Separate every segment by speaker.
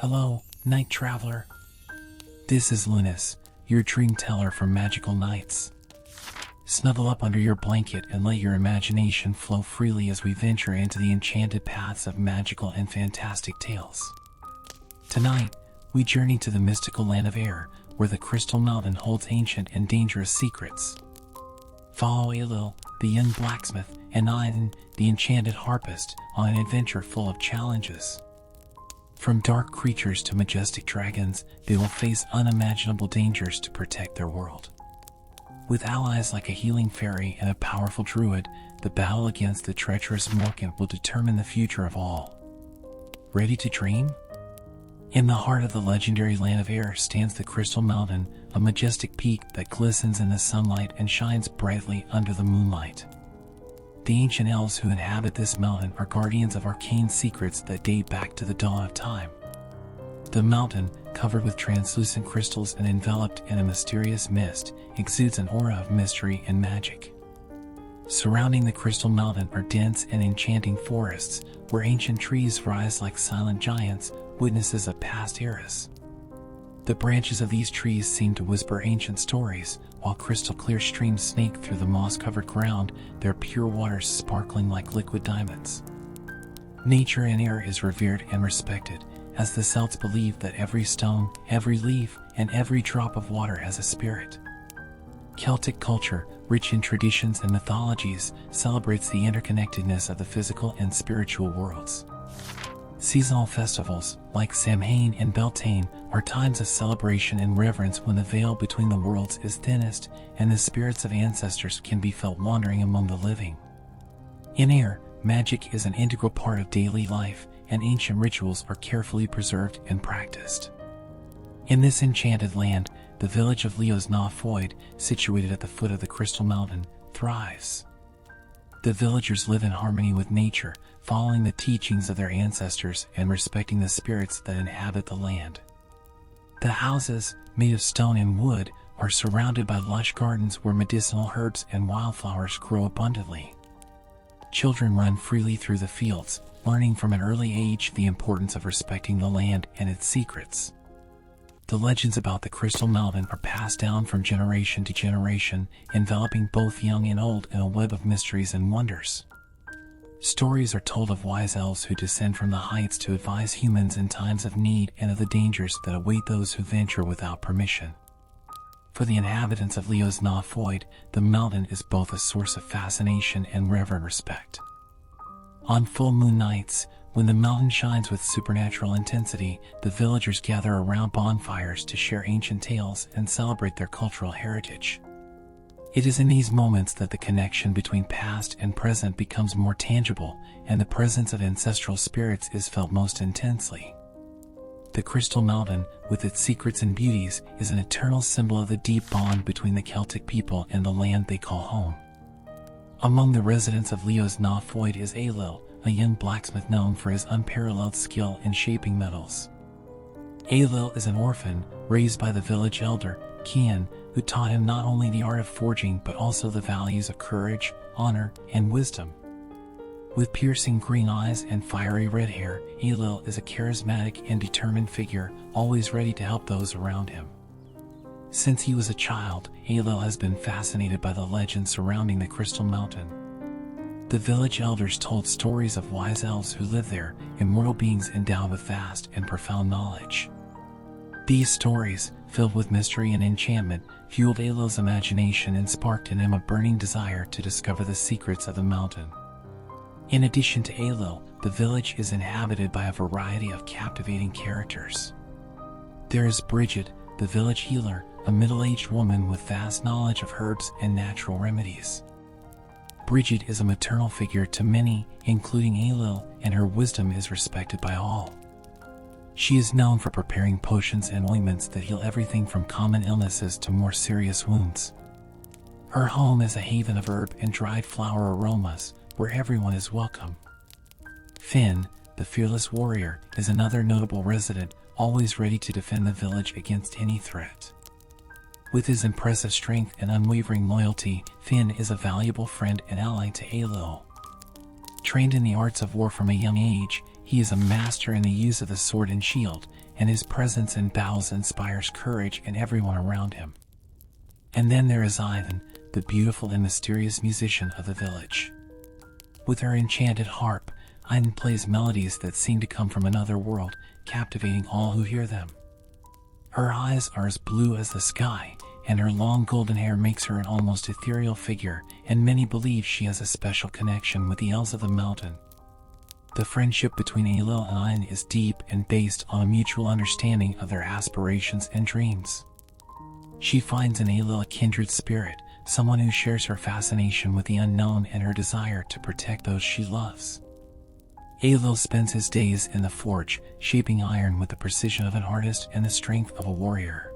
Speaker 1: Hello, night traveler. This is Lunas, your dream teller from magical nights. Snuggle up under your blanket and let your imagination flow freely as we venture into the enchanted paths of magical and fantastic tales. Tonight, we journey to the mystical land of air, where the Crystal Mountain holds ancient and dangerous secrets. Follow Elil, the young blacksmith, and Aiden, the enchanted harpist, on an adventure full of challenges. From dark creatures to majestic dragons, they will face unimaginable dangers to protect their world. With allies like a healing fairy and a powerful druid, the battle against the treacherous Morkan will determine the future of all. Ready to dream? In the heart of the legendary land of air stands the Crystal Mountain, a majestic peak that glistens in the sunlight and shines brightly under the moonlight. The ancient elves who inhabit this mountain are guardians of arcane secrets that date back to the dawn of time. The mountain, covered with translucent crystals and enveloped in a mysterious mist, exudes an aura of mystery and magic. Surrounding the Crystal Mountain are dense and enchanting forests, where ancient trees rise like silent giants, witnesses of past eras. The branches of these trees seem to whisper ancient stories, while crystal-clear streams snake through the moss-covered ground, their pure waters sparkling like liquid diamonds. Nature in air is revered and respected, as the Celts believe that every stone, every leaf, and every drop of water has a spirit. Celtic culture, rich in traditions and mythologies, celebrates the interconnectedness of the physical and spiritual worlds. Seasonal festivals, like Samhain and Beltane, are times of celebration and reverence when the veil between the worlds is thinnest and the spirits of ancestors can be felt wandering among the living. In air, magic is an integral part of daily life, and ancient rituals are carefully preserved and practiced. In this enchanted land, the village of Leo's Na Foyd, situated at the foot of the Crystal Mountain, thrives. The villagers live in harmony with nature, following the teachings of their ancestors and respecting the spirits that inhabit the land. The houses, made of stone and wood, are surrounded by lush gardens where medicinal herbs and wildflowers grow abundantly. Children run freely through the fields, learning from an early age the importance of respecting the land and its secrets. The legends about the Crystal Mountain are passed down from generation to generation, enveloping both young and old in a web of mysteries and wonders. Stories are told of wise elves who descend from the heights to advise humans in times of need and of the dangers that await those who venture without permission. For the inhabitants of Leo's Na Foyd, the mountain is both a source of fascination and reverent respect. On full moon nights, when the mountain shines with supernatural intensity, the villagers gather around bonfires to share ancient tales and celebrate their cultural heritage. It is in these moments that the connection between past and present becomes more tangible, and the presence of ancestral spirits is felt most intensely. The Crystal Mountain, with its secrets and beauties, is an eternal symbol of the deep bond between the Celtic people and the land they call home. Among the residents of Leo's Na Foyd is Elil, a young blacksmith known for his unparalleled skill in shaping metals. Elil is an orphan, raised by the village elder, Cian, who taught him not only the art of forging but also the values of courage, honor, and wisdom. With piercing green eyes and fiery red hair, Elil is a charismatic and determined figure, always ready to help those around him. Since he was a child, Elil has been fascinated by the legends surrounding the Crystal Mountain. The village elders told stories of wise elves who live there, immortal beings endowed with vast and profound knowledge. These stories, filled with mystery and enchantment, fueled Elil's imagination and sparked in him a burning desire to discover the secrets of the mountain. In addition to Elil, the village is inhabited by a variety of captivating characters. There is Bridget, the village healer, a middle-aged woman with vast knowledge of herbs and natural remedies. Bridget is a maternal figure to many, including Elil, and her wisdom is respected by all. She is known for preparing potions and ointments that heal everything from common illnesses to more serious wounds. Her home is a haven of herb and dried flower aromas, where everyone is welcome. Finn, the fearless warrior, is another notable resident, always ready to defend the village against any threat. With his impressive strength and unwavering loyalty, Finn is a valuable friend and ally to Elil. Trained in the arts of war from a young age, he is a master in the use of the sword and shield, and his presence and bows inspires courage in everyone around him. And then there is Ivan, the beautiful and mysterious musician of the village. With her enchanted harp, Ivan plays melodies that seem to come from another world, captivating all who hear them. Her eyes are as blue as the sky, and her long golden hair makes her an almost ethereal figure, and many believe she has a special connection with the elves of the mountain. The friendship between Aelil and Ivan is deep and based on a mutual understanding of their aspirations and dreams. She finds in Aelil a kindred spirit, someone who shares her fascination with the unknown and her desire to protect those she loves. Aelil spends his days in the forge, shaping iron with the precision of an artist and the strength of a warrior.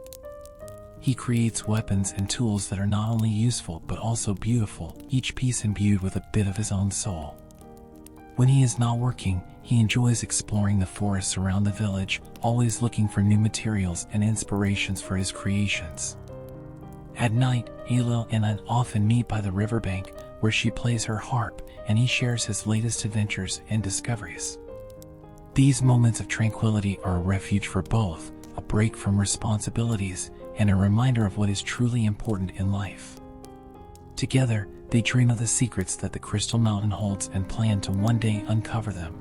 Speaker 1: He creates weapons and tools that are not only useful but also beautiful, each piece imbued with a bit of his own soul. When he is not working, he enjoys exploring the forests around the village, always looking for new materials and inspirations for his creations. At night, Aelil and Ivan often meet by the riverbank, where she plays her harp and he shares his latest adventures and discoveries. These moments of tranquility are a refuge for both, a break from responsibilities, and a reminder of what is truly important in life. Together, they dream of the secrets that the Crystal Mountain holds and plan to one day uncover them.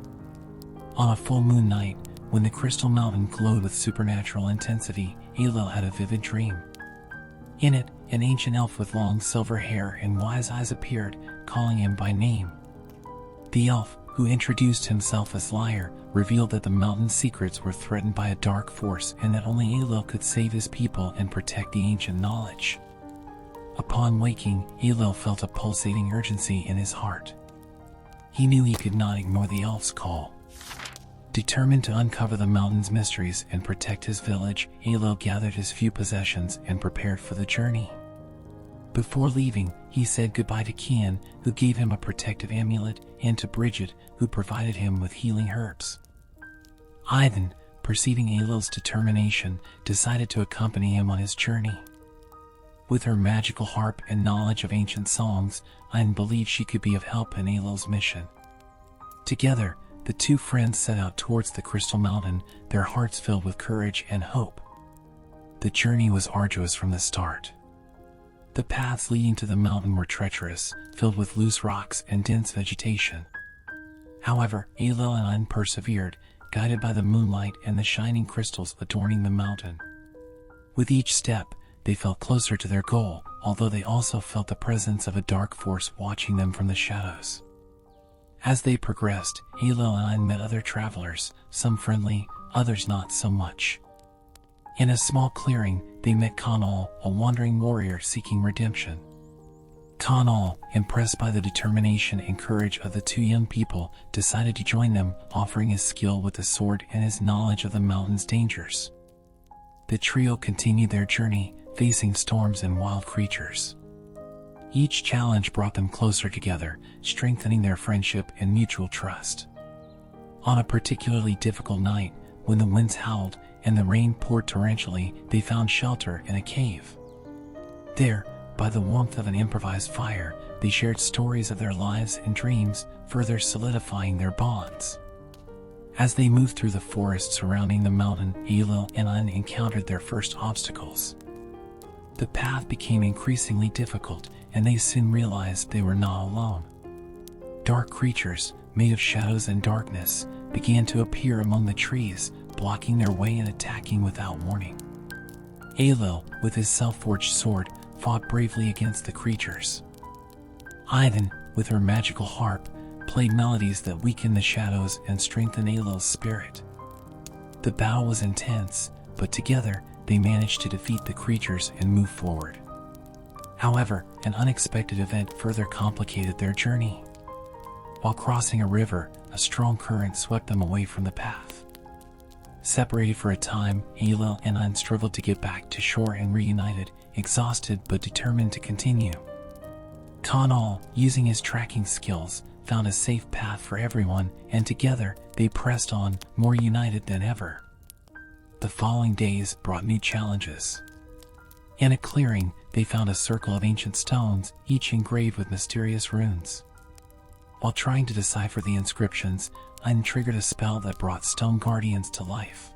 Speaker 1: On a full moon night, when the Crystal Mountain glowed with supernatural intensity, Aelil had a vivid dream. In it, an ancient elf with long silver hair and wise eyes appeared, calling him by name. The elf, who introduced himself as Lyre, revealed that the mountain's secrets were threatened by a dark force and that only Aelil could save his people and protect the ancient knowledge. Upon waking, Aelil felt a pulsating urgency in his heart. He knew he could not ignore the elf's call. Determined to uncover the mountain's mysteries and protect his village, Aelil gathered his few possessions and prepared for the journey. Before leaving, he said goodbye to Kian, who gave him a protective amulet, and to Bridget, who provided him with healing herbs. Ivan, perceiving Aelil's determination, decided to accompany him on his journey. With her magical harp and knowledge of ancient songs, Ivan believed she could be of help in Aelil's mission. Together, the two friends set out towards the Crystal Mountain, their hearts filled with courage and hope. The journey was arduous from the start. The paths leading to the mountain were treacherous, filled with loose rocks and dense vegetation. However, Aelil and Ivan persevered, guided by the moonlight and the shining crystals adorning the mountain. With each step, they felt closer to their goal, although they also felt the presence of a dark force watching them from the shadows. As they progressed, Aelil and Ivan met other travelers, some friendly, others not so much. In a small clearing, they met Conall, a wandering warrior seeking redemption. Conall, impressed by the determination and courage of the two young people, decided to join them, offering his skill with the sword and his knowledge of the mountain's dangers. The trio continued their journey, facing storms and wild creatures. Each challenge brought them closer together, strengthening their friendship and mutual trust. On a particularly difficult night, when the winds howled and the rain poured torrentially, they found shelter in a cave. There, by the warmth of an improvised fire, they shared stories of their lives and dreams, further solidifying their bonds. As they moved through the forest surrounding the mountain, Aelil and Ivan encountered their first obstacles. The path became increasingly difficult, and they soon realized they were not alone. Dark creatures, made of shadows and darkness, began to appear among the trees, blocking their way and attacking without warning. Aelil, with his self-forged sword, fought bravely against the creatures. Ivan, with her magical harp, played melodies that weakened the shadows and strengthened Aelil's spirit. The battle was intense, but together they managed to defeat the creatures and move forward. However, an unexpected event further complicated their journey. While crossing a river, a strong current swept them away from the path. Separated for a time, Aelil and Ivan struggled to get back to shore and reunited, exhausted but determined to continue. Conall, using his tracking skills, found a safe path for everyone, and together they pressed on, more united than ever. The following days brought new challenges. In a clearing, they found a circle of ancient stones, each engraved with mysterious runes. While trying to decipher the inscriptions, Ivan triggered a spell that brought stone guardians to life.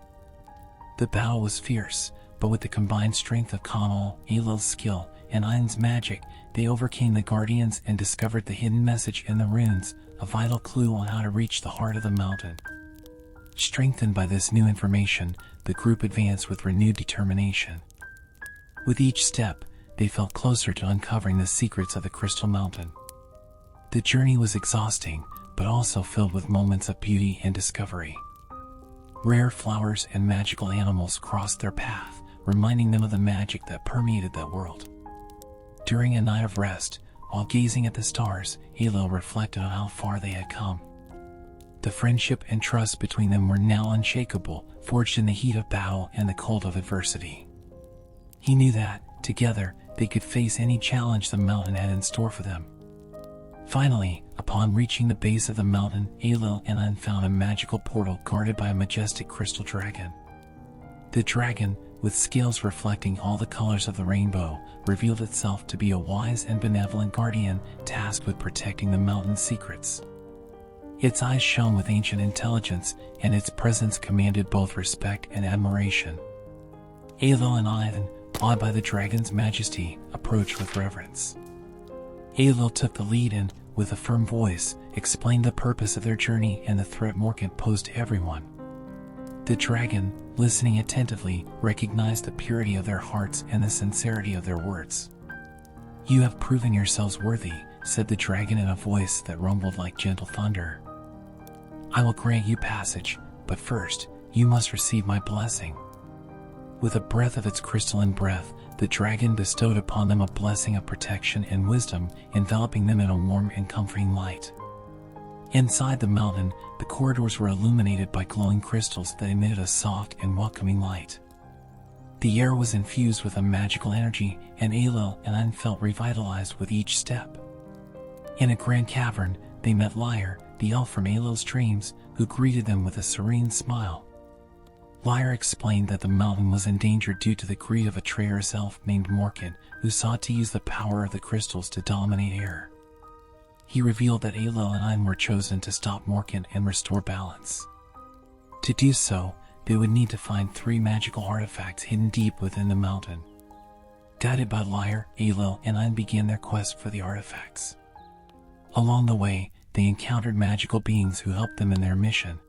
Speaker 1: The battle was fierce, but with the combined strength of Connell, Aelil's skill, and Ain's magic, they overcame the Guardians and discovered the hidden message in the runes, a vital clue on how to reach the heart of the mountain. Strengthened by this new information, the group advanced with renewed determination. With each step, they felt closer to uncovering the secrets of the Crystal Mountain. The journey was exhausting, but also filled with moments of beauty and discovery. Rare flowers and magical animals crossed their path, reminding them of the magic that permeated that world. During a night of rest, while gazing at the stars, Aelil reflected on how far they had come. The friendship and trust between them were now unshakable, forged in the heat of battle and the cold of adversity. He knew that, together, they could face any challenge the mountain had in store for them. Finally, upon reaching the base of the mountain, Aelil and Ain found a magical portal guarded by a majestic crystal dragon. The dragon, with scales reflecting all the colors of the rainbow, revealed itself to be a wise and benevolent guardian tasked with protecting the mountain's secrets. Its eyes shone with ancient intelligence, and its presence commanded both respect and admiration. Aelil and Ain, awed by the dragon's majesty, approached with reverence. Aelil took the lead and, with a firm voice, explained the purpose of their journey and the threat Morkant posed to everyone. The dragon, listening attentively, recognized the purity of their hearts and the sincerity of their words. "You have proven yourselves worthy," said the dragon in a voice that rumbled like gentle thunder. "I will grant you passage, but first, you must receive my blessing." With a breath of its crystalline breath, the dragon bestowed upon them a blessing of protection and wisdom, enveloping them in a warm and comforting light. Inside the mountain, the corridors were illuminated by glowing crystals that emitted a soft and welcoming light. The air was infused with a magical energy, and Aelil and Ain felt revitalized with each step. In a grand cavern, they met Lyre, the elf from Aelil's dreams, who greeted them with a serene smile. Lyre explained that the mountain was in danger due to the greed of a traitorous elf named Morkant, who sought to use the power of the crystals to dominate air. He revealed that Aelil and Ain were chosen to stop Morkant and restore balance. To do so, they would need to find 3 magical artifacts hidden deep within the mountain. Guided by Lyre, Aelil and Ain began their quest for the artifacts. Along the way, they encountered magical beings who helped them in their mission.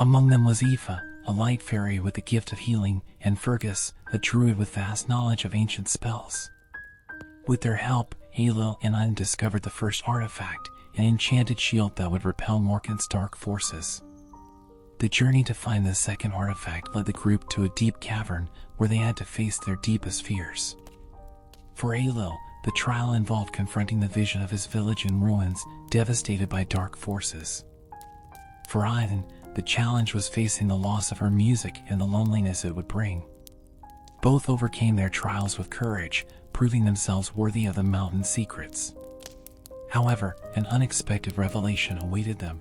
Speaker 1: Among them was Aoife, a light fairy with the gift of healing, and Fergus, a druid with vast knowledge of ancient spells. With their help, Aelil and Ain discovered the first artifact, an enchanted shield that would repel Morkant's dark forces. The journey to find the second artifact led the group to a deep cavern where they had to face their deepest fears. For Aelil, the trial involved confronting the vision of his village in ruins, devastated by dark forces. For Ain, the challenge was facing the loss of her music and the loneliness it would bring. Both overcame their trials with courage, proving themselves worthy of the mountain's secrets. However, an unexpected revelation awaited them.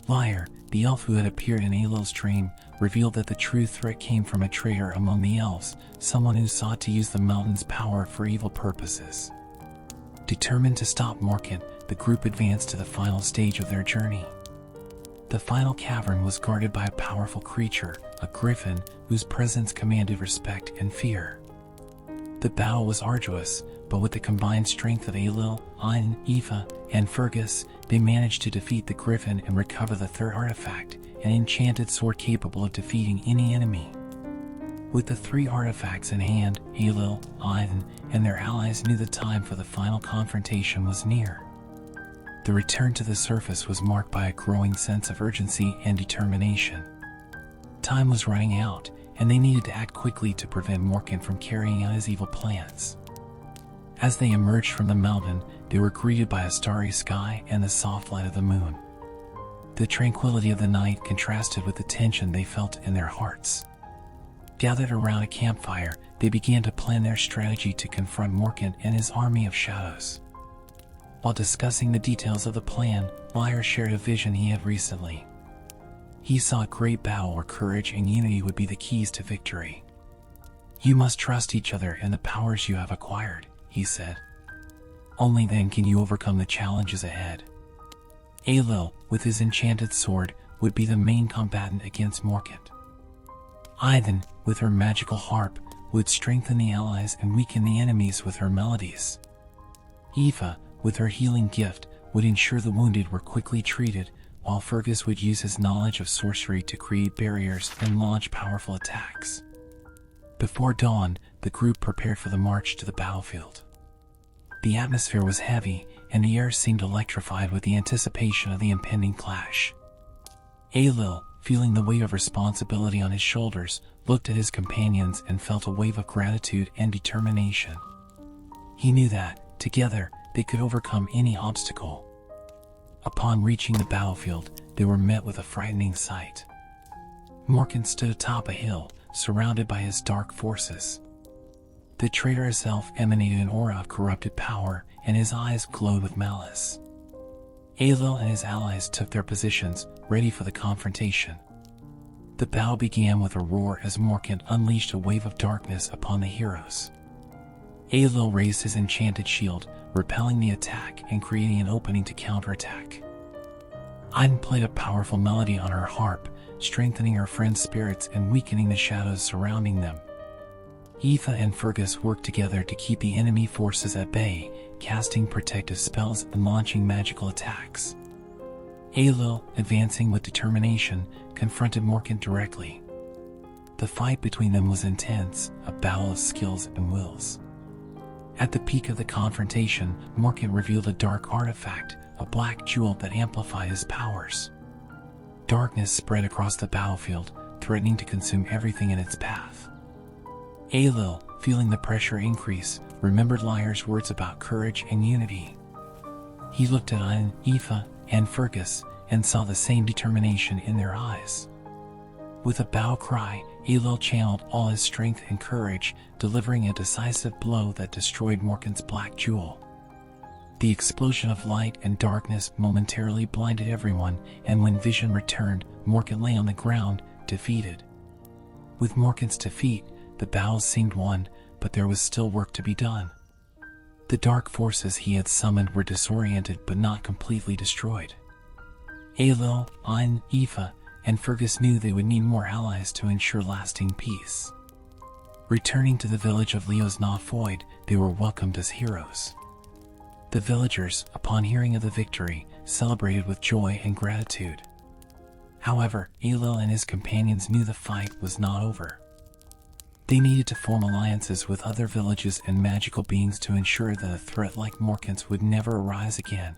Speaker 1: Lyre, the elf who had appeared in Aelil's dream, revealed that the true threat came from a traitor among the elves, someone who sought to use the mountain's power for evil purposes. Determined to stop Morkant, the group advanced to the final stage of their journey. The final cavern was guarded by a powerful creature, a griffin, whose presence commanded respect and fear. The battle was arduous, but with the combined strength of Aelil, Ain, Aoife, and Fergus, they managed to defeat the griffin and recover the third artifact, an enchanted sword capable of defeating any enemy. With the 3 artifacts in hand, Aelil, Ain, and their allies knew the time for the final confrontation was near. The return to the surface was marked by a growing sense of urgency and determination. Time was running out, and they needed to act quickly to prevent Morkant from carrying out his evil plans. As they emerged from the mountain, they were greeted by a starry sky and the soft light of the moon. The tranquility of the night contrasted with the tension they felt in their hearts. Gathered around a campfire, they began to plan their strategy to confront Morkant and his army of shadows. While discussing the details of the plan, Lyre shared a vision he had recently. He saw a great battle where courage and unity would be the keys to victory. "You must trust each other and the powers you have acquired," he said. "Only then can you overcome the challenges ahead." Aelil, with his enchanted sword, would be the main combatant against Morkant. Ivan, with her magical harp, would strengthen the allies and weaken the enemies with her melodies. Aoife, with her healing gift, would ensure the wounded were quickly treated, while Fergus would use his knowledge of sorcery to create barriers and launch powerful attacks. Before dawn, the group prepared for the march to the battlefield. The atmosphere was heavy, and the air seemed electrified with the anticipation of the impending clash. Aelil, feeling the weight of responsibility on his shoulders, looked at his companions and felt a wave of gratitude and determination. He knew that, together, they could overcome any obstacle. Upon reaching the battlefield, they were met with a frightening sight. Morkan stood atop a hill, surrounded by his dark forces. The traitorous elf emanated an aura of corrupted power, and his eyes glowed with malice. Aelil and his allies took their positions, ready for the confrontation. The battle began with a roar as Morkan unleashed a wave of darkness upon the heroes. Aelil raised his enchanted shield, repelling the attack and creating an opening to counterattack. Aiden played a powerful melody on her harp, strengthening her friend's spirits and weakening the shadows surrounding them. Aoife and Fergus worked together to keep the enemy forces at bay, casting protective spells and launching magical attacks. Aelil, advancing with determination, confronted Morkan directly. The fight between them was intense, a battle of skills and wills. At the peak of the confrontation, Morkan revealed a dark artifact, a black jewel that amplified his powers. Darkness spread across the battlefield, threatening to consume everything in its path. Aelil, feeling the pressure increase, remembered Lyre's words about courage and unity. He looked at Aine, Aoife, and Fergus, and saw the same determination in their eyes. With a battle cry, Aelil channeled all his strength and courage, delivering a decisive blow that destroyed Morkan's black jewel. The explosion of light and darkness momentarily blinded everyone, and when vision returned, Morkan lay on the ground, defeated. With Morkan's defeat, the battle seemed won, but there was still work to be done. The dark forces he had summoned were disoriented but not completely destroyed. Aelil, Aine, Aoife, and Fergus knew they would need more allies to ensure lasting peace. Returning to the village of Leo's Foyd, they were welcomed as heroes. The villagers, upon hearing of the victory, celebrated with joy and gratitude. However, Aelil and his companions knew the fight was not over. They needed to form alliances with other villages and magical beings to ensure that a threat like Morkan's would never arise again.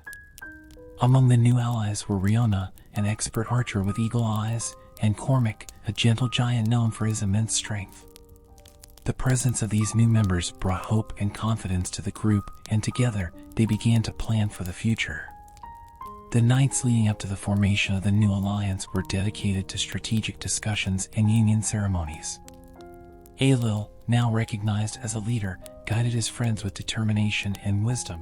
Speaker 1: Among the new allies were Riona, an expert archer with eagle eyes, and Cormac, a gentle giant known for his immense strength. The presence of these new members brought hope and confidence to the group, and together, they began to plan for the future. The nights leading up to the formation of the new alliance were dedicated to strategic discussions and union ceremonies. Aelil, now recognized as a leader, guided his friends with determination and wisdom.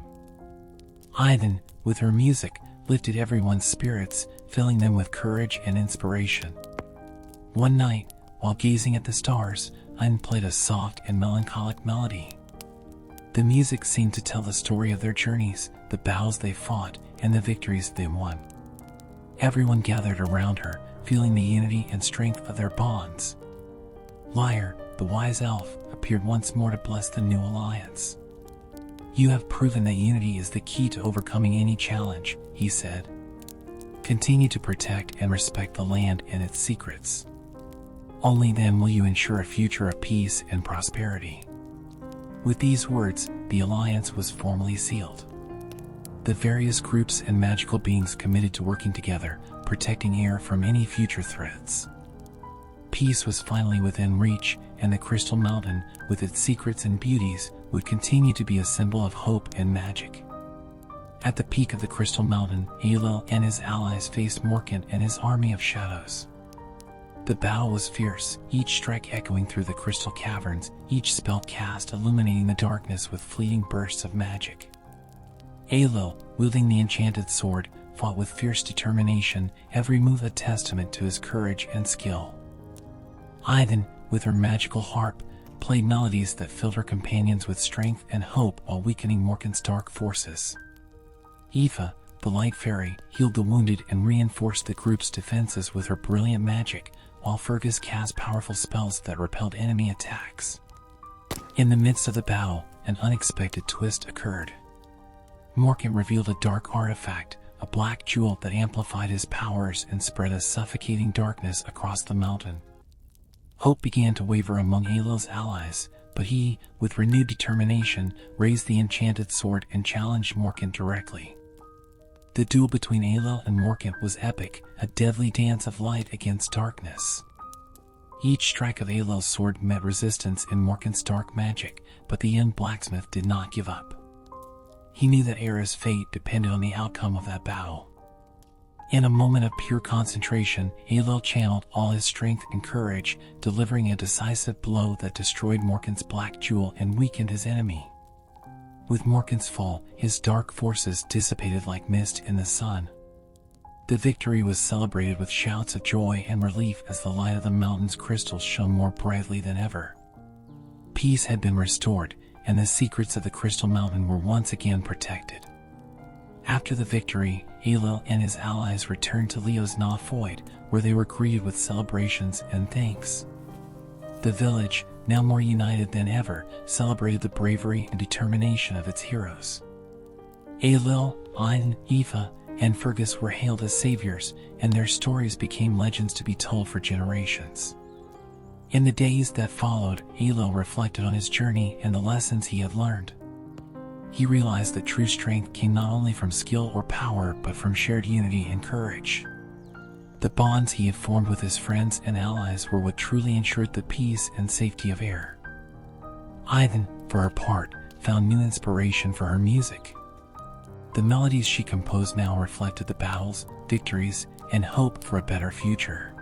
Speaker 1: Ivan, with her music, lifted everyone's spirits, filling them with courage and inspiration. One night, while gazing at the stars, Ivan played a soft and melancholic melody. The music seemed to tell the story of their journeys, the battles they fought, and the victories they won. Everyone gathered around her, feeling the unity and strength of their bonds. Lyre, the wise elf, appeared once more to bless the new alliance. "You have proven that unity is the key to overcoming any challenge," he said. "Continue to protect and respect the land and its secrets. Only then will you ensure a future of peace and prosperity." With these words, the alliance was formally sealed. The various groups and magical beings committed to working together, protecting air from any future threats. Peace was finally within reach, and the Crystal Mountain, with its secrets and beauties, would continue to be a symbol of hope and magic. At the peak of the Crystal Mountain, Aelil and his allies faced Morkan and his army of shadows. The battle was fierce, each strike echoing through the crystal caverns, each spell cast illuminating the darkness with fleeting bursts of magic. Aelil, wielding the enchanted sword, fought with fierce determination, every move a testament to his courage and skill. Ivan, with her magical harp, played melodies that filled her companions with strength and hope while weakening Morkan's dark forces. Aoife, the light fairy, healed the wounded and reinforced the group's defenses with her brilliant magic, while Fergus cast powerful spells that repelled enemy attacks. In the midst of the battle, an unexpected twist occurred. Morkant revealed a dark artifact, a black jewel that amplified his powers and spread a suffocating darkness across the mountain. Hope began to waver among Aelil's allies, but he, with renewed determination, raised the enchanted sword and challenged Morkant directly. The duel between Aelil and Morkant was epic, a deadly dance of light against darkness. Each strike of Aelil's sword met resistance in Morkant's dark magic, but the young blacksmith did not give up. He knew that Aera's fate depended on the outcome of that battle. In a moment of pure concentration, Aelil channeled all his strength and courage, delivering a decisive blow that destroyed Morkant's black jewel and weakened his enemy. With Morkant's fall, his dark forces dissipated like mist in the sun. The victory was celebrated with shouts of joy and relief as the light of the mountain's crystals shone more brightly than ever. Peace had been restored, and the secrets of the Crystal Mountain were once again protected. After the victory, Aelil and his allies returned to Leo's Na Foyd, where they were greeted with celebrations and thanks. The village, now more united than ever, celebrated the bravery and determination of its heroes. Aelil, Ain, Aoife, and Fergus were hailed as saviors, and their stories became legends to be told for generations. In the days that followed, Aelil reflected on his journey and the lessons he had learned. He realized that true strength came not only from skill or power, but from shared unity and courage. The bonds he had formed with his friends and allies were what truly ensured the peace and safety of Eire. Ain, for her part, found new inspiration for her music. The melodies she composed now reflected the battles, victories, and hope for a better future.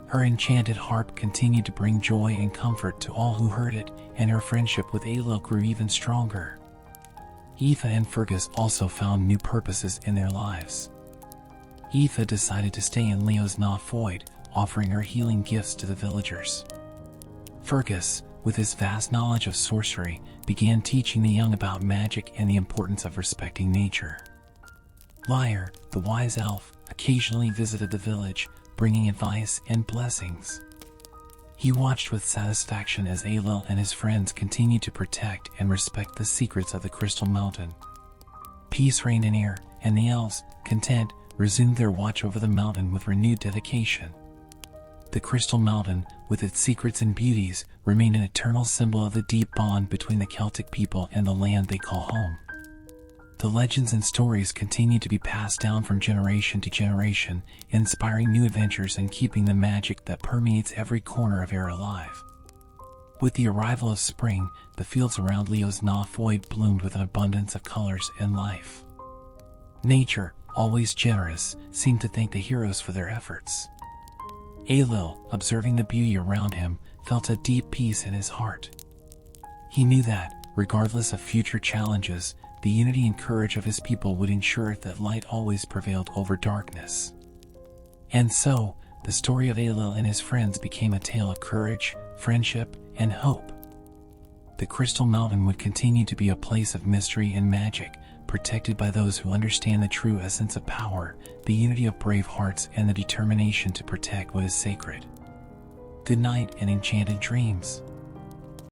Speaker 1: Her enchanted harp continued to bring joy and comfort to all who heard it, and her friendship with Aelil grew even stronger. Aoife and Fergus also found new purposes in their lives. Aoife decided to stay in Leo's Na Foyd, offering her healing gifts to the villagers. Fergus, with his vast knowledge of sorcery, began teaching the young about magic and the importance of respecting nature. Lyre, the wise elf, occasionally visited the village, bringing advice and blessings. He watched with satisfaction as Aelil and his friends continued to protect and respect the secrets of the Crystal Mountain. Peace reigned in Eire, and the elves, content, resumed their watch over the mountain with renewed dedication. The Crystal Mountain, with its secrets and beauties, remained an eternal symbol of the deep bond between the Celtic people and the land they call home. The legends and stories continue to be passed down from generation to generation, inspiring new adventures and keeping the magic that permeates every corner of Eire alive. With the arrival of spring, the fields around Leo's Na Foyd bloomed with an abundance of colors and life. Nature, always generous, seemed to thank the heroes for their efforts. Aelil, observing the beauty around him, felt a deep peace in his heart. He knew that, regardless of future challenges, the unity and courage of his people would ensure that light always prevailed over darkness. And so, the story of Aelil and his friends became a tale of courage, friendship, and hope. The Crystal Mountain would continue to be a place of mystery and magic, protected by those who understand the true essence of power, the unity of brave hearts, and the determination to protect what is sacred. Good night and enchanted dreams.